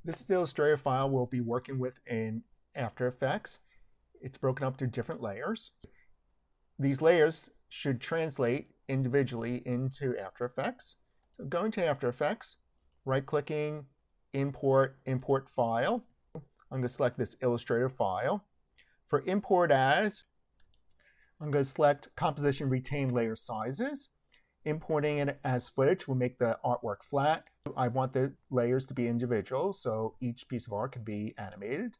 This is the Illustrator file we'll be working with in After Effects. It's broken up to different layers. These layers should translate individually into After Effects. So going to After Effects, right-clicking, import file. I'm going to select this Illustrator file. For import as, I'm going to select composition retain layer sizes. Importing it as footage will make the artwork flat. I want the layers to be individual, so each piece of art can be animated.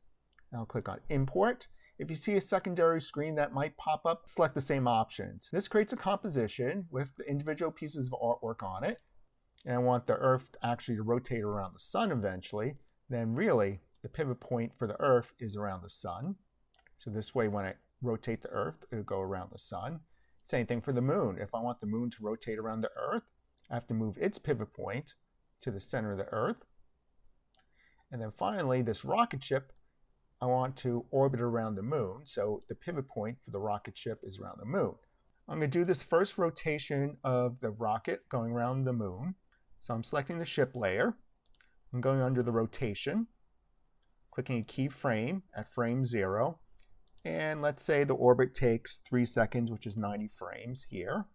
I'll click on Import. If you see a secondary screen that might pop up, select the same options. This creates a composition with the individual pieces of artwork on it. And I want the Earth actually to rotate around the sun eventually. Then really, the pivot point for the Earth is around the sun. So this way, when I rotate the Earth, it'll go around the sun. Same thing for the moon. If I want the moon to rotate around the Earth, I have to move its pivot point to the center of the Earth. And then finally, this rocket ship, I want to orbit around the moon. So the pivot point for the rocket ship is around the moon. I'm going to do this first rotation of the rocket going around the moon. So I'm selecting the ship layer. I'm going under the rotation, clicking a keyframe at frame 0. And let's say the orbit takes 3 seconds, which is 90 frames here.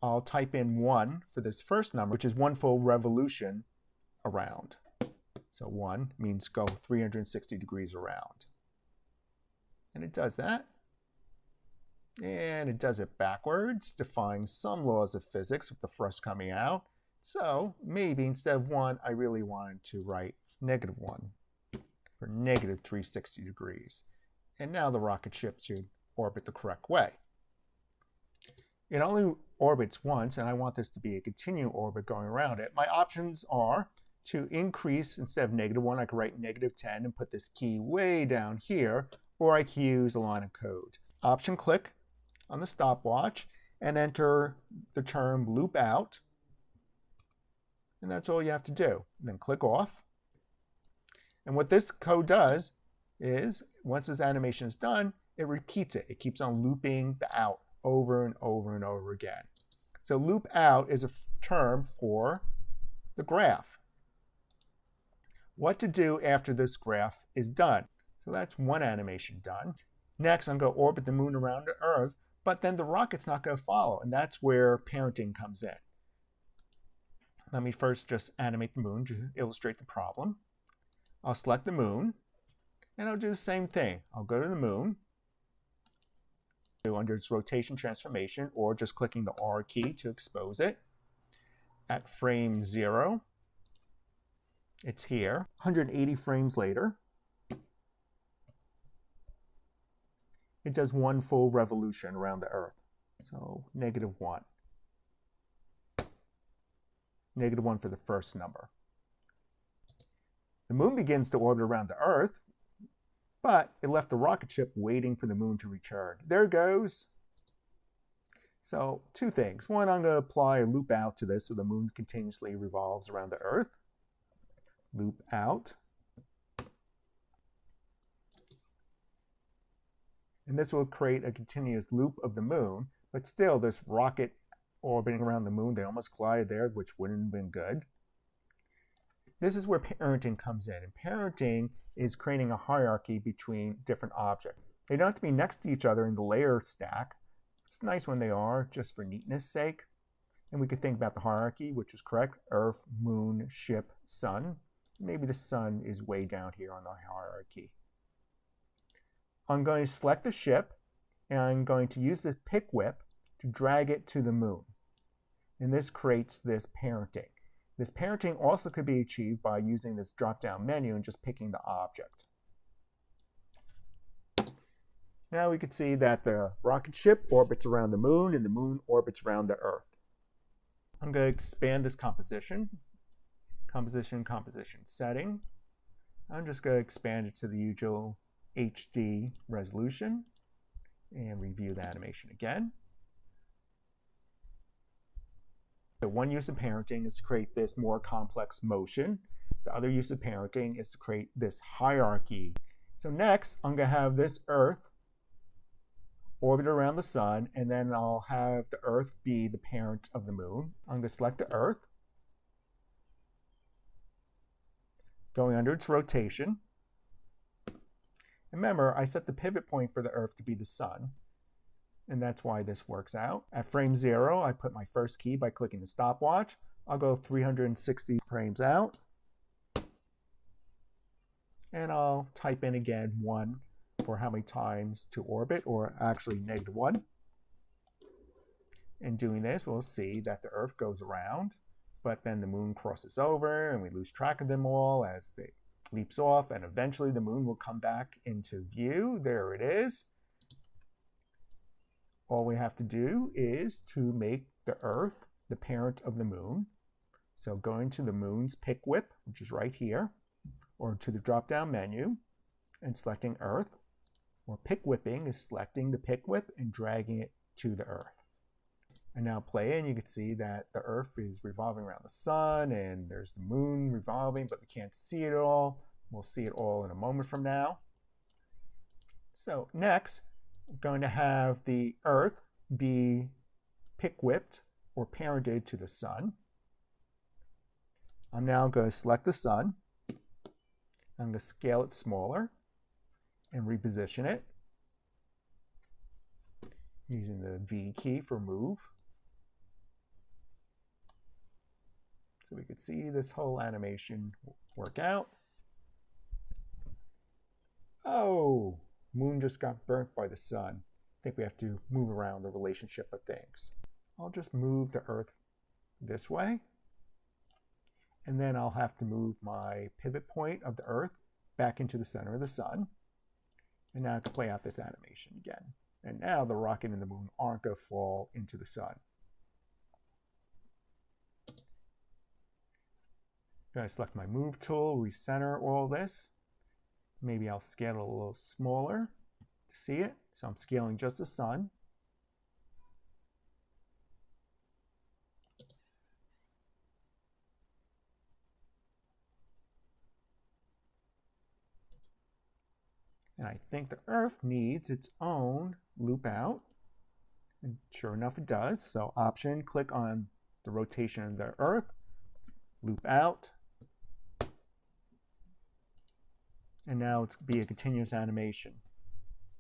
I'll type in 1 for this first number, which is 1 full revolution around. So 1 means go 360 degrees around. And it does that. And it does it backwards, defying some laws of physics with the thrust coming out. So maybe instead of 1, I really wanted to write -1 for -360 degrees. And now the rocket ship should orbit the correct way. It only orbits once, and I want this to be a continual orbit going around it. My options are to increase, instead of -1, I could write -10 and put this key way down here, or I could use a line of code. Option click on the stopwatch and enter the term loop out. And that's all you have to do. And then click off. And what this code does is, once this animation is done, it repeats it. It keeps on looping the out over and over and over again. So loop out is a term for the graph. What to do after this graph is done. So that's one animation done. Next, I'm going to orbit the moon around the Earth, but then the rocket's not going to follow, and that's where parenting comes in. Let me first just animate the moon to illustrate the problem. I'll select the moon, and I'll do the same thing. I'll go to the moon, under its rotation transformation, or just clicking the R key to expose it. At frame 0, it's here. 180 frames later, it does 1 full revolution around the Earth. So -1. -1 for the first number. The moon begins to orbit around the Earth, but it left the rocket ship waiting for the moon to return. There it goes. So 2 things. One, I'm going to apply a loop out to this so the moon continuously revolves around the Earth. Loop out. And this will create a continuous loop of the moon, but still this rocket orbiting around the moon, they almost collided there, which wouldn't have been good. This is where parenting comes in. And parenting is creating a hierarchy between different objects. They don't have to be next to each other in the layer stack. It's nice when they are, just for neatness sake. And we could think about the hierarchy, which is correct. Earth, moon, ship, sun. Maybe the sun is way down here on the hierarchy. I'm going to select the ship, and I'm going to use this pick whip to drag it to the moon. And this creates this parenting. This parenting also could be achieved by using this drop-down menu and just picking the object. Now we can see that the rocket ship orbits around the moon and the moon orbits around the Earth. I'm going to expand this composition. Composition setting. I'm just going to expand it to the usual HD resolution and review the animation again. The one use of parenting is to create this more complex motion. The other use of parenting is to create this hierarchy. So next, I'm going to have this Earth orbit around the sun, and then I'll have the Earth be the parent of the moon. I'm going to select the Earth. going under its rotation. Remember, I set the pivot point for the Earth to be the Sun, and that's why this works out. At frame 0, I put my first key by clicking the stopwatch. I'll go 360 frames out, and I'll type in again 1 for how many times to orbit, or actually -1. In doing this, we'll see that the Earth goes around, but then the moon crosses over and we lose track of them all as it leaps off, and eventually the moon will come back into view. There it is. All we have to do is to make the Earth the parent of the moon. So going to the moon's pick whip, which is right here, or to the drop-down menu and selecting Earth, or pick whipping is selecting the pick whip and dragging it to the Earth. And now play, and you can see that the Earth is revolving around the Sun, and there's the moon revolving, but we can't see it all. We'll see it all in a moment from now. So next, I'm going to have the Earth be pick whipped or parented to the Sun. I'm now going to select the Sun. I'm going to scale it smaller and reposition it using the V key for move. So we could see this whole animation work out. Oh, moon just got burnt by the Sun. I think we have to move around the relationship of things. I'll just move the Earth this way. And then I'll have to move my pivot point of the Earth back into the center of the Sun. And now I can play out this animation again. And now the rocket and the moon aren't going to fall into the Sun. I'm going to select my move tool, recenter all this. Maybe I'll scale it a little smaller to see it. So I'm scaling just the Sun. And I think the Earth needs its own loop out. And sure enough, it does. So Option, click on the rotation of the Earth, loop out. And now it's be a continuous animation.